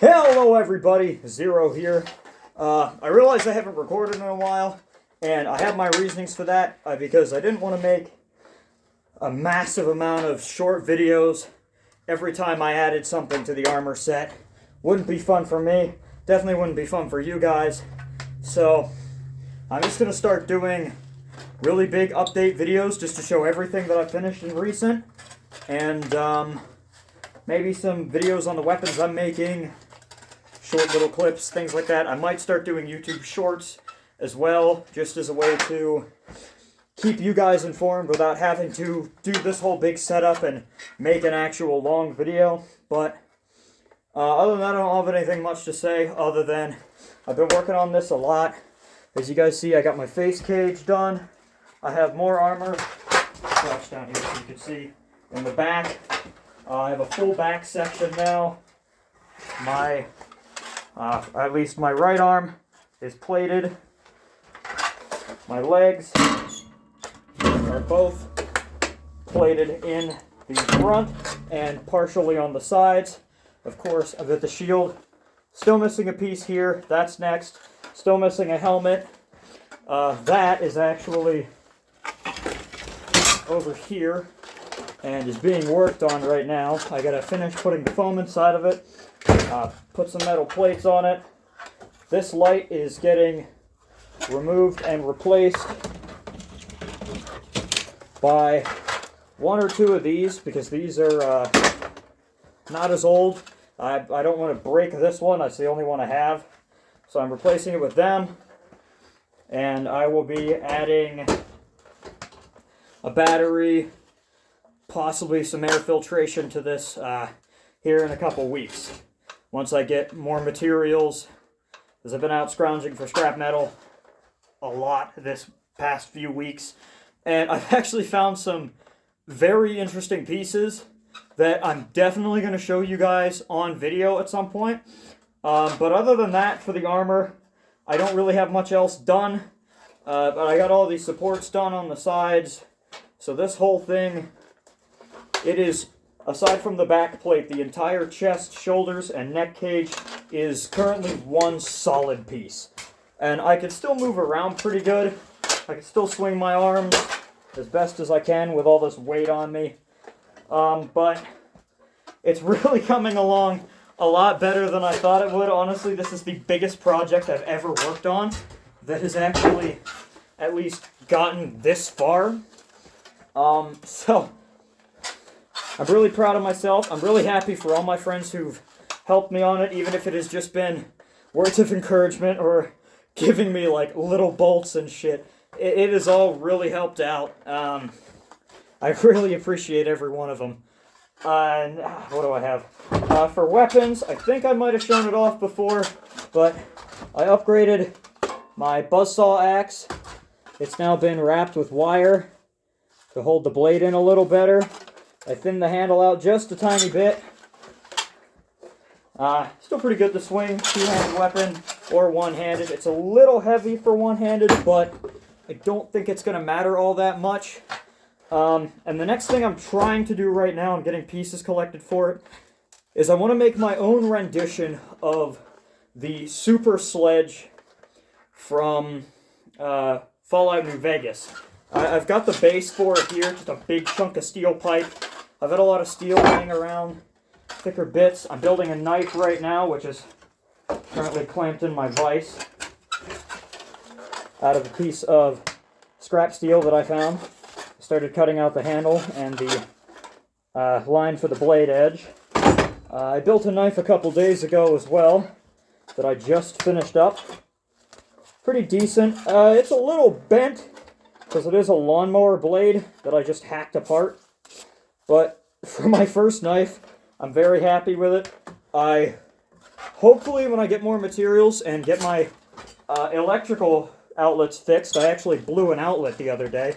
Hello everybody, Zero here. I realize I haven't recorded in a while, and I have my reasonings for that, because I didn't want to make a massive amount of short videos every time I added something to the armor set. Wouldn't be fun for me, definitely wouldn't be fun for you guys. So, I'm just going to start doing really big update videos just to show everything that I finished in recent, and maybe some videos on the weapons I'm making, short little clips, things like that. I might start doing YouTube shorts as well, just as a way to keep you guys informed without having to do this whole big setup and make an actual long video. But other than that, I don't have anything much to say other than I've been working on this a lot. As you guys see, I got my face cage done. I have more armor. Crouch down here so you can see in the back. I have a full back section now. At least my right arm is plated. My legs are both plated in the front and partially on the sides. Of course, I've got the shield. Still missing a piece here. That's next. Still missing a helmet. That is actually over here and is being worked on right now. I gotta finish putting the foam inside of it. Put some metal plates on it. This light is getting removed and replaced by one or two of these because these are not as old. I don't want to break this one. That's the only one I have. So I'm replacing it with them. And I will be adding a battery, possibly some air filtration to this here in a couple weeks. Once I get more materials, because I've been out scrounging for scrap metal a lot this past few weeks, and I've actually found some very interesting pieces that I'm definitely going to show you guys on video at some point. But other than that, for the armor, I don't really have much else done. But I got all these supports done on the sides. So this whole thing, it is, aside from the back plate, the entire chest, shoulders, and neck cage is currently one solid piece. And I can still move around pretty good. I can still swing my arms as best as I can with all this weight on me. But it's really coming along a lot better than I thought it would. Honestly, this is the biggest project I've ever worked on that has actually at least gotten this far. So I'm really proud of myself. I'm really happy for all my friends who've helped me on it, even if it has just been words of encouragement or giving me like little bolts and shit. It has all really helped out. I really appreciate every one of them. And what do I have? For weapons, I think I might have shown it off before, but I upgraded my buzzsaw axe. It's now been wrapped with wire to hold the blade in a little better. I thinned the handle out just a tiny bit. Still pretty good to swing, two-handed weapon or one-handed. It's a little heavy for one-handed, but I don't think it's going to matter all that much. And the next thing I'm trying to do right now, I'm getting pieces collected for it, is I want to make my own rendition of the Super Sledge from Fallout New Vegas. I've got the base for it here, just a big chunk of steel pipe. I've got a lot of steel laying around, thicker bits. I'm building a knife right now, which is currently clamped in my vise out of a piece of scrap steel that I found. I started cutting out the handle and the line for the blade edge. I built a knife a couple days ago as well that I just finished up. Pretty decent. It's a little bent because it is a lawnmower blade that I just hacked apart. But for my first knife, I'm very happy with it. Hopefully when I get more materials and get my electrical outlets fixed, I actually blew an outlet the other day.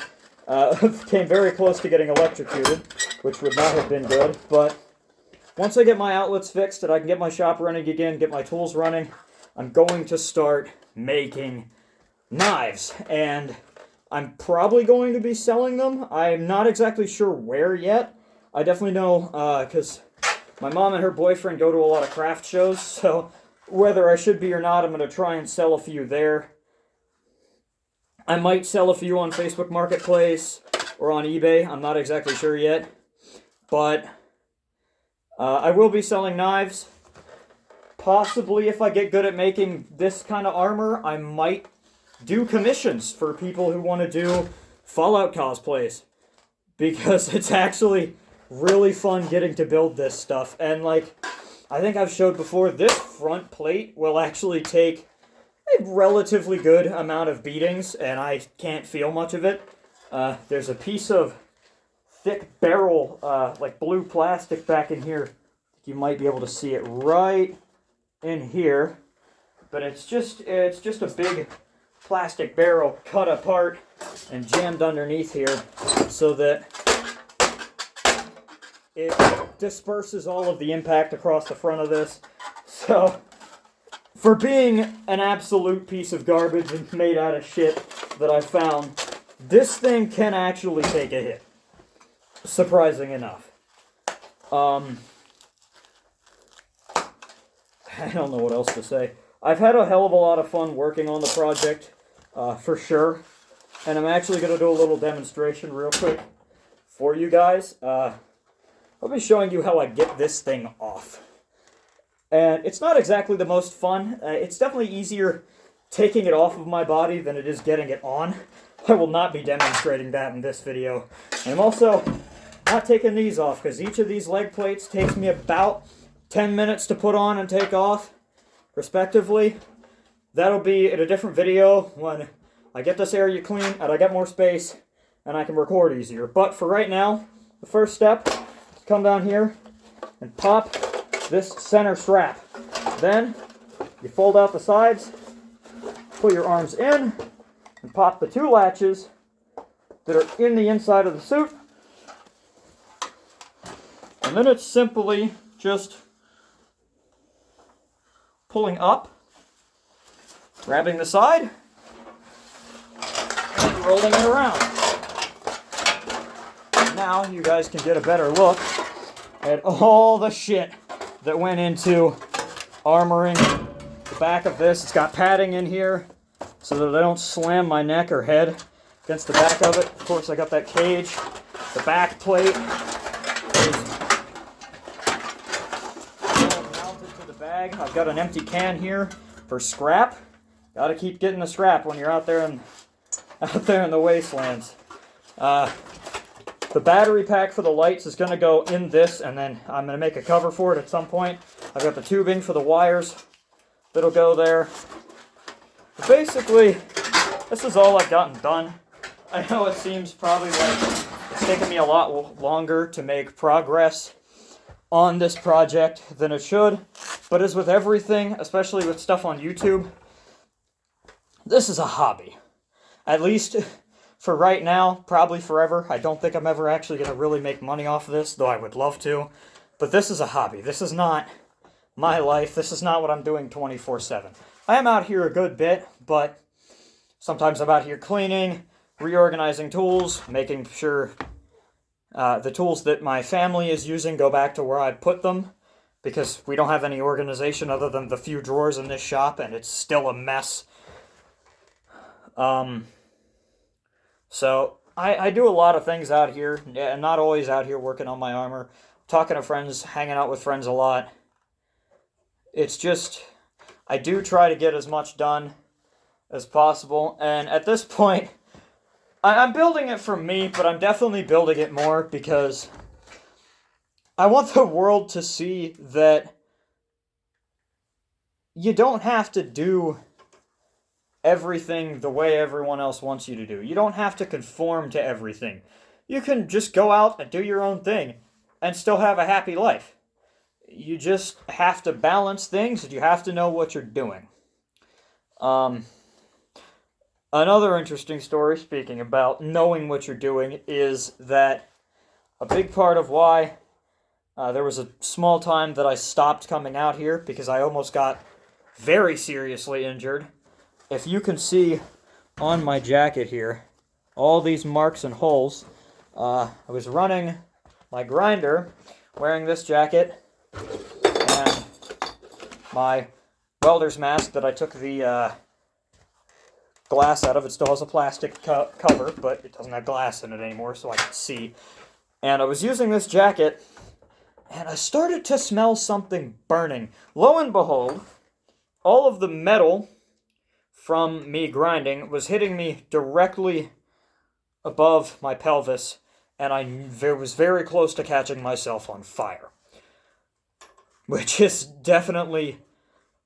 Came very close to getting electrocuted, which would not have been good. But once I get my outlets fixed and I can get my shop running again, get my tools running, I'm going to start making knives. And I'm probably going to be selling them. I'm not exactly sure where yet. I definitely know, because My mom and her boyfriend go to a lot of craft shows, so whether I should be or not, I'm going to try and sell a few there. I might sell a few on Facebook Marketplace or on eBay. I'm not exactly sure yet. But I will be selling knives. Possibly, if I get good at making this kind of armor, I might do commissions for people who want to do Fallout cosplays. Because it's actually really fun getting to build this stuff. And like, I think I've showed before, this front plate will actually take a relatively good amount of beatings, and I can't feel much of it. There's a piece of thick barrel, like blue plastic back in here. You might be able to see it right in here, but it's just a big plastic barrel cut apart and jammed underneath here so that it disperses all of the impact across the front of this. So for being an absolute piece of garbage and made out of shit that I found, this thing can actually take a hit, surprising enough. I don't know what else to say. I've had a hell of a lot of fun working on the project, for sure. And I'm actually going to do a little demonstration real quick for you guys. I'll be showing you how I get this thing off. And it's not exactly the most fun. It's definitely easier taking it off of my body than it is getting it on. I will not be demonstrating that in this video. And I'm also not taking these off, because each of these leg plates takes me about 10 minutes to put on and take off, respectively. That'll be in a different video when I get this area clean and I get more space and I can record easier. But for right now, the first step is come down here and pop this center strap. Then you fold out the sides, put your arms in, and pop the two latches that are in the inside of the suit. And then it's simply just pulling up, grabbing the side, and rolling it around. Now you guys can get a better look at all the shit that went into armoring the back of this. It's got padding in here so that I don't slam my neck or head against the back of it. Of course, I got that cage. The back plate is mounted to the bag. I've got an empty can here for scrap. Gotta keep getting the scrap when you're out there in the wastelands. The battery pack for the lights is going to go in this, and then I'm going to make a cover for it at some point. I've got the tubing for the wires that'll go there. But basically, this is all I've gotten done. I know it seems probably like it's taken me a lot longer to make progress on this project than it should, but as with everything, especially with stuff on YouTube, this is a hobby. At least for right now, probably forever. I don't think I'm ever actually going to really make money off of this, though I would love to. But this is a hobby. This is not my life. This is not what I'm doing 24/7. I am out here a good bit, but sometimes I'm out here cleaning, reorganizing tools, making sure the tools that my family is using go back to where I put them, because we don't have any organization other than the few drawers in this shop, and it's still a mess. So I do a lot of things out here, and not always out here working on my armor, talking to friends, hanging out with friends a lot. It's just, I do try to get as much done as possible, and at this point, I'm building it for me, but I'm definitely building it more because I want the world to see that you don't have to do everything the way everyone else wants you to do. You don't have to conform to everything. You can just go out and do your own thing and still have a happy life. You just have to balance things, and you have to know what you're doing. Another interesting story, speaking about knowing what you're doing, is that a big part of why there was a small time that I stopped coming out here, because I almost got very seriously injured. If you can see on my jacket here, all these marks and holes, I was running my grinder, wearing this jacket, And my welder's mask that I took the glass out of. It still has a plastic cover, but it doesn't have glass in it anymore, so I can see. And I was using this jacket, and I started to smell something burning. Lo and behold, all of the metal from me grinding was hitting me directly above my pelvis, and I was very close to catching myself on fire. Which is definitely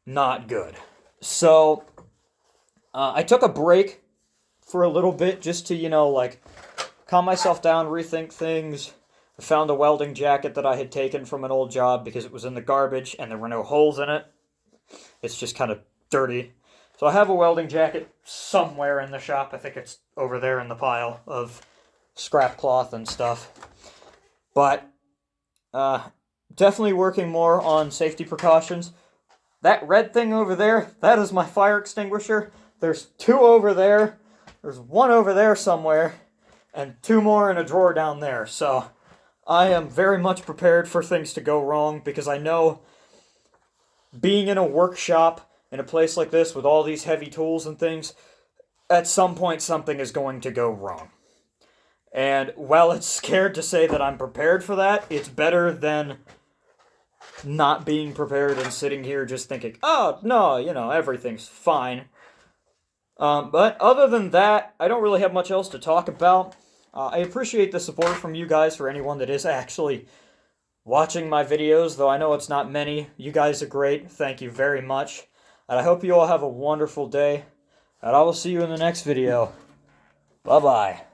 not good. So, I took a break for a little bit just to, like, calm myself down, rethink things. I found a welding jacket that I had taken from an old job because it was in the garbage and there were no holes in it. It's just kind of dirty. So I have a welding jacket somewhere in the shop. I think it's over there in the pile of scrap cloth and stuff. But, definitely working more on safety precautions. That red thing over there, that is my fire extinguisher. There's 2 over there. There's 1 over there somewhere. And 2 more in a drawer down there. So I am very much prepared for things to go wrong because I know being in a workshop in a place like this with all these heavy tools and things, at some point something is going to go wrong. And while it's scared to say that I'm prepared for that, it's better than not being prepared and sitting here just thinking, oh, no, everything's fine. But other than that, I don't really have much else to talk about. I appreciate the support from you guys for anyone that is actually watching my videos, though I know it's not many. You guys are great. Thank you very much. And I hope you all have a wonderful day. And I will see you in the next video. Bye-bye.